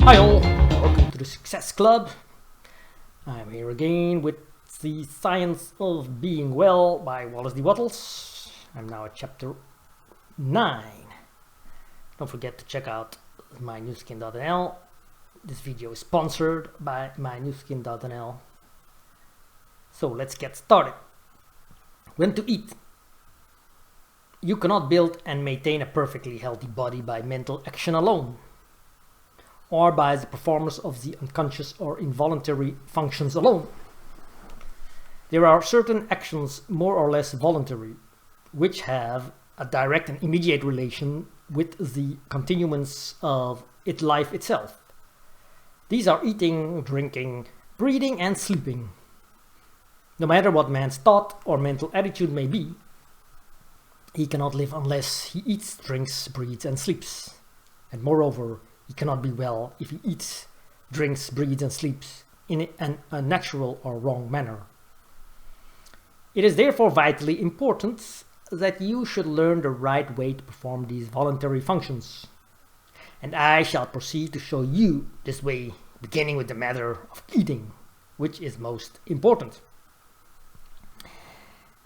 Hi all, welcome to the Success Club. I'm here again with the Science of Being Well by Wallace D. Wattles. I'm now at chapter 9. Don't forget to check out my Nuskin.nl. This video is sponsored by my Nuskin.nl. So let's get started. When to eat. You cannot build and maintain a perfectly healthy body by mental action alone, or by the performance of the unconscious or involuntary functions alone. There are certain actions, more or less voluntary, which have a direct and immediate relation with the continuance of life itself. These are eating, drinking, breathing, and sleeping. No matter what man's thought or mental attitude may be, he cannot live unless he eats, drinks, breathes, and sleeps. And moreover, he cannot be well if he eats, drinks, breathes, and sleeps in an unnatural or wrong manner. It is therefore vitally important that you should learn the right way to perform these voluntary functions. And I shall proceed to show you this way, beginning with the matter of eating, which is most important.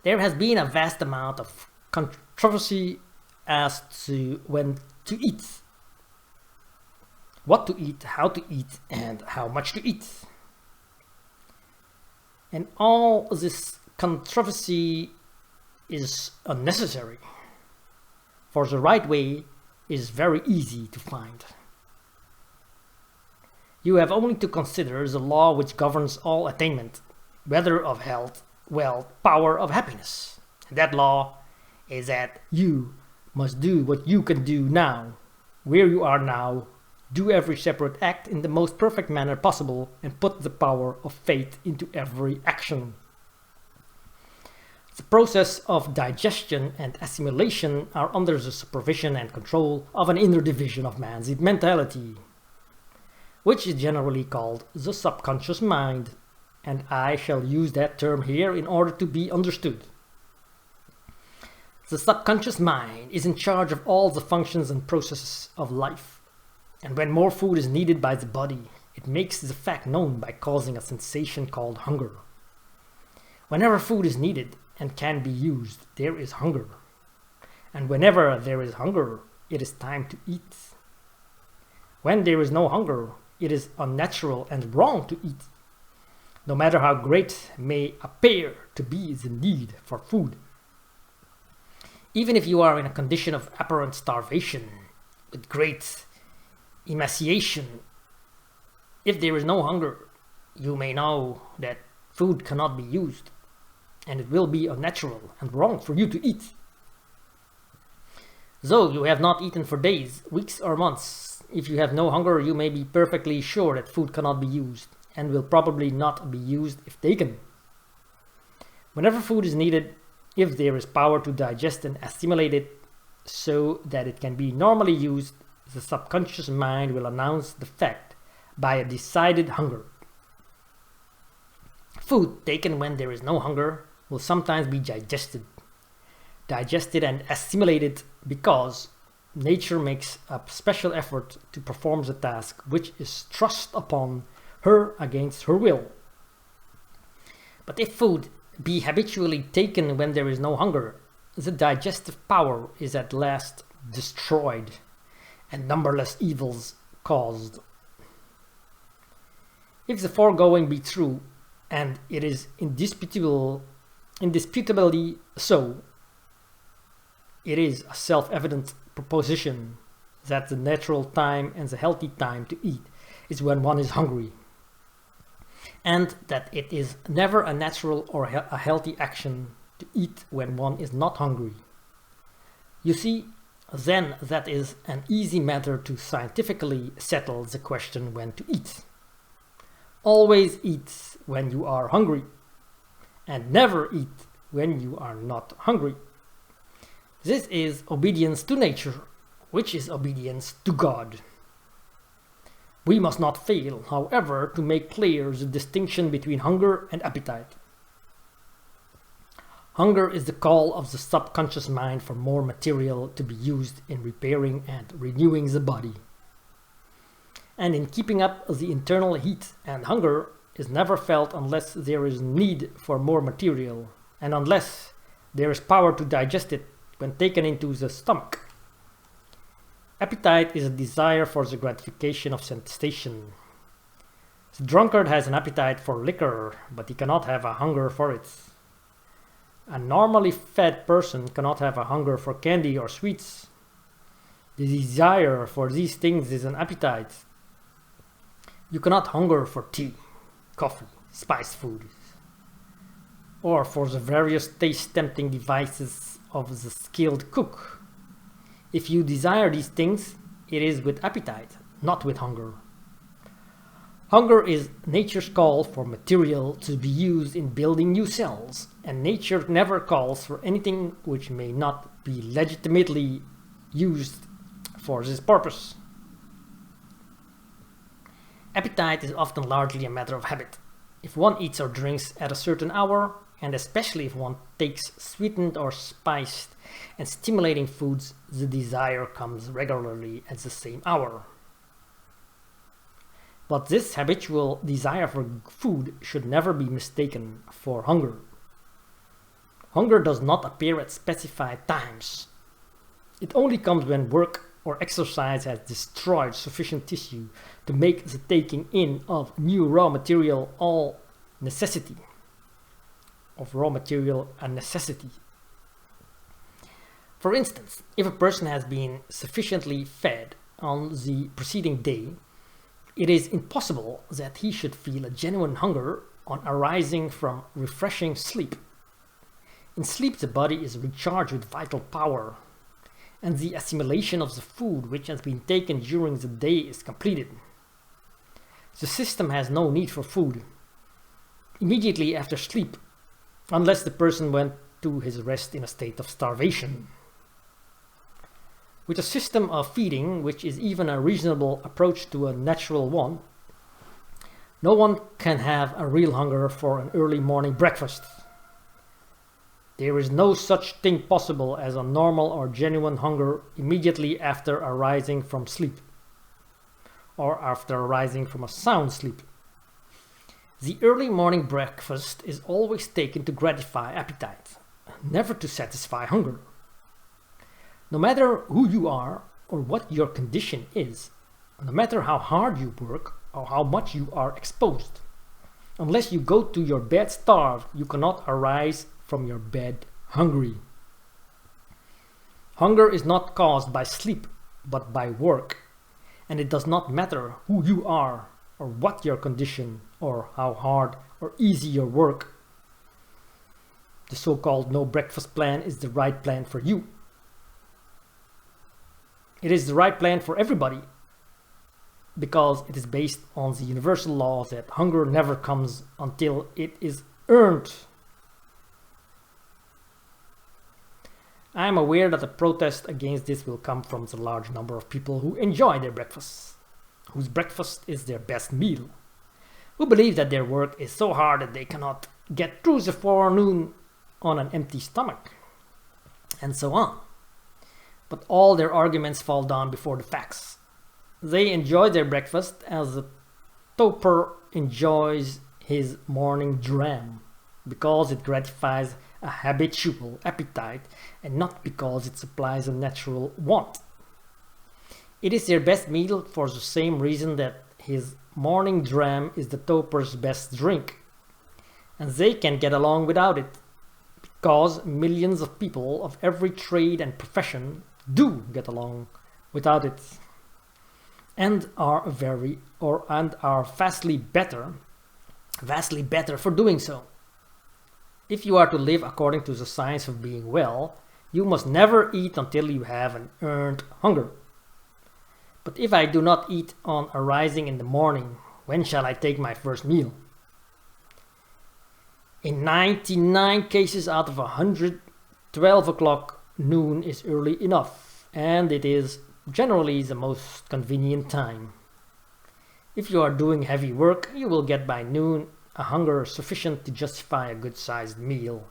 There has been a vast amount of controversy as to when to eat, what to eat, how to eat, and how much to eat. And all this controversy is unnecessary, for the right way is very easy to find. You have only to consider the law which governs all attainment, whether of health, wealth, power, of happiness. And that law is that you must do what you can do now, where you are now, do every separate act in the most perfect manner possible, and put the power of faith into every action. The process of digestion and assimilation are under the supervision and control of an inner division of man's mentality, which is generally called the subconscious mind, and I shall use that term here in order to be understood. The subconscious mind is in charge of all the functions and processes of life, and when more food is needed by the body, it makes the fact known by causing a sensation called hunger. Whenever food is needed and can be used, there is hunger. And whenever there is hunger, it is time to eat. When there is no hunger, it is unnatural and wrong to eat, no matter how great may appear to be the need for food. Even if you are in a condition of apparent starvation, with great emaciation, if there is no hunger, you may know that food cannot be used, and it will be unnatural and wrong for you to eat. Though you have not eaten for days, weeks, or months, if you have no hunger, you may be perfectly sure that food cannot be used, and will probably not be used if taken. Whenever food is needed, if there is power to digest and assimilate it so that it can be normally used, the subconscious mind will announce the fact by a decided hunger. Food taken when there is no hunger will sometimes be digested and assimilated because nature makes a special effort to perform the task which is thrust upon her against her will. But if food be habitually taken when there is no hunger, the digestive power is at last destroyed and numberless evils caused. If the foregoing be true, and it is indisputably so, it is a self-evident proposition that the natural time and the healthy time to eat is when one is hungry, and that it is never a natural or a healthy action to eat when one is not hungry. You see, then that is an easy matter to scientifically settle the question when to eat. Always eat when you are hungry, and never eat when you are not hungry. This is obedience to nature, which is obedience to God. We must not fail, however, to make clear the distinction between hunger and appetite. Hunger is the call of the subconscious mind for more material to be used in repairing and renewing the body. and in keeping up the internal heat, and hunger is never felt unless there is need for more material, and unless there is power to digest it when taken into the stomach. Appetite is a desire for the gratification of sensation. The drunkard has an appetite for liquor, but he cannot have a hunger for it. A normally fed person cannot have a hunger for candy or sweets. The desire for these things is an appetite. You cannot hunger for tea, coffee, spiced foods, or for the various taste-tempting devices of the skilled cook. If you desire these things, it is with appetite, not with hunger. Hunger is nature's call for material to be used in building new cells, and nature never calls for anything which may not be legitimately used for this purpose. Appetite is often largely a matter of habit. If one eats or drinks at a certain hour, and especially if one takes sweetened or spiced and stimulating foods, the desire comes regularly at the same hour. But this habitual desire for food should never be mistaken for hunger. Hunger does not appear at specified times. It only comes when work or exercise has destroyed sufficient tissue to make the taking in of new raw material a necessity. For instance, if a person has been sufficiently fed on the preceding day, it is impossible that he should feel a genuine hunger on arising from refreshing sleep. In sleep, the body is recharged with vital power, and the assimilation of the food which has been taken during the day is completed. The system has no need for food immediately after sleep, unless the person went to his rest in a state of starvation. With a system of feeding which is even a reasonable approach to a natural one, no one can have a real hunger for an early morning breakfast. There is no such thing possible as a normal or genuine hunger immediately after arising from sleep, or after arising from a sound sleep. The early morning breakfast is always taken to gratify appetite, never to satisfy hunger. No matter who you are or what your condition is, no matter how hard you work or how much you are exposed, unless you go to your bed starved, you cannot arise from your bed hungry. Hunger is not caused by sleep, but by work, and it does not matter who you are or what your condition or how hard or easy your work. The so-called no breakfast plan is the right plan for you. It is the right plan for everybody because it is based on the universal law that hunger never comes until it is earned. I am aware that a protest against this will come from the large number of people who enjoy their breakfasts, whose breakfast is their best meal, who believe that their work is so hard that they cannot get through the forenoon on an empty stomach, and so on. But all their arguments fall down before the facts. They enjoy their breakfast as a toper enjoys his morning dram, because it gratifies a habitual appetite and not because it supplies a natural want. It is their best meal for the same reason that his morning dram is the toper's best drink, and they can get along without it because millions of people of every trade and profession do get along without it and are vastly better for doing so. If you are to live according to the science of being well, you must never eat until you have an earned hunger. But if I do not eat on arising in the morning, when shall I take my first meal? In 99 cases out of 100, 12 o'clock noon is early enough, and it is generally the most convenient time. If you are doing heavy work, you will get by noon a hunger sufficient to justify a good-sized meal.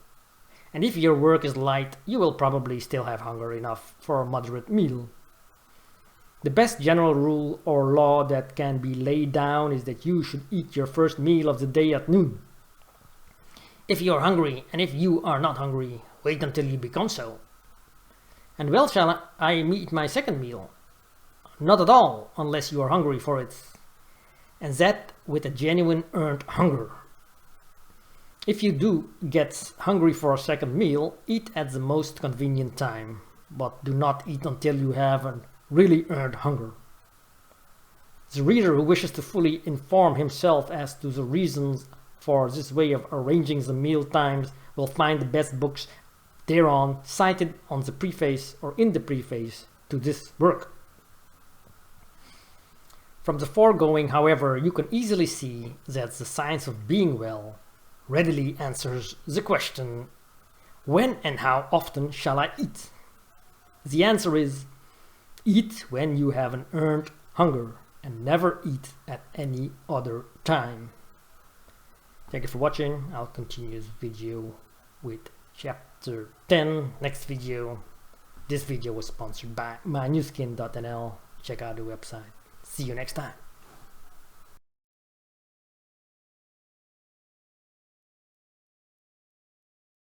And if your work is light, you will probably still have hunger enough for a moderate meal. The best general rule or law that can be laid down is that you should eat your first meal of the day at noon. If you are hungry, and if you are not hungry, wait until you become so. And well shall I eat my second meal? Not at all, unless you are hungry for it. And that with a genuine earned hunger. If you do get hungry for a second meal, eat at the most convenient time, but do not eat until you have a really earned hunger. The reader who wishes to fully inform himself as to the reasons for this way of arranging the meal times will find the best books thereon cited on the preface or in the preface to this work. From the foregoing, however, you can easily see that the science of being well readily answers the question, when and how often shall I eat? The answer is, eat when you have an earned hunger and never eat at any other time. Thank you for watching. I'll continue this video with chapter 10 next video. This video was sponsored by mynewskin.nl. Check out the website. See you next time.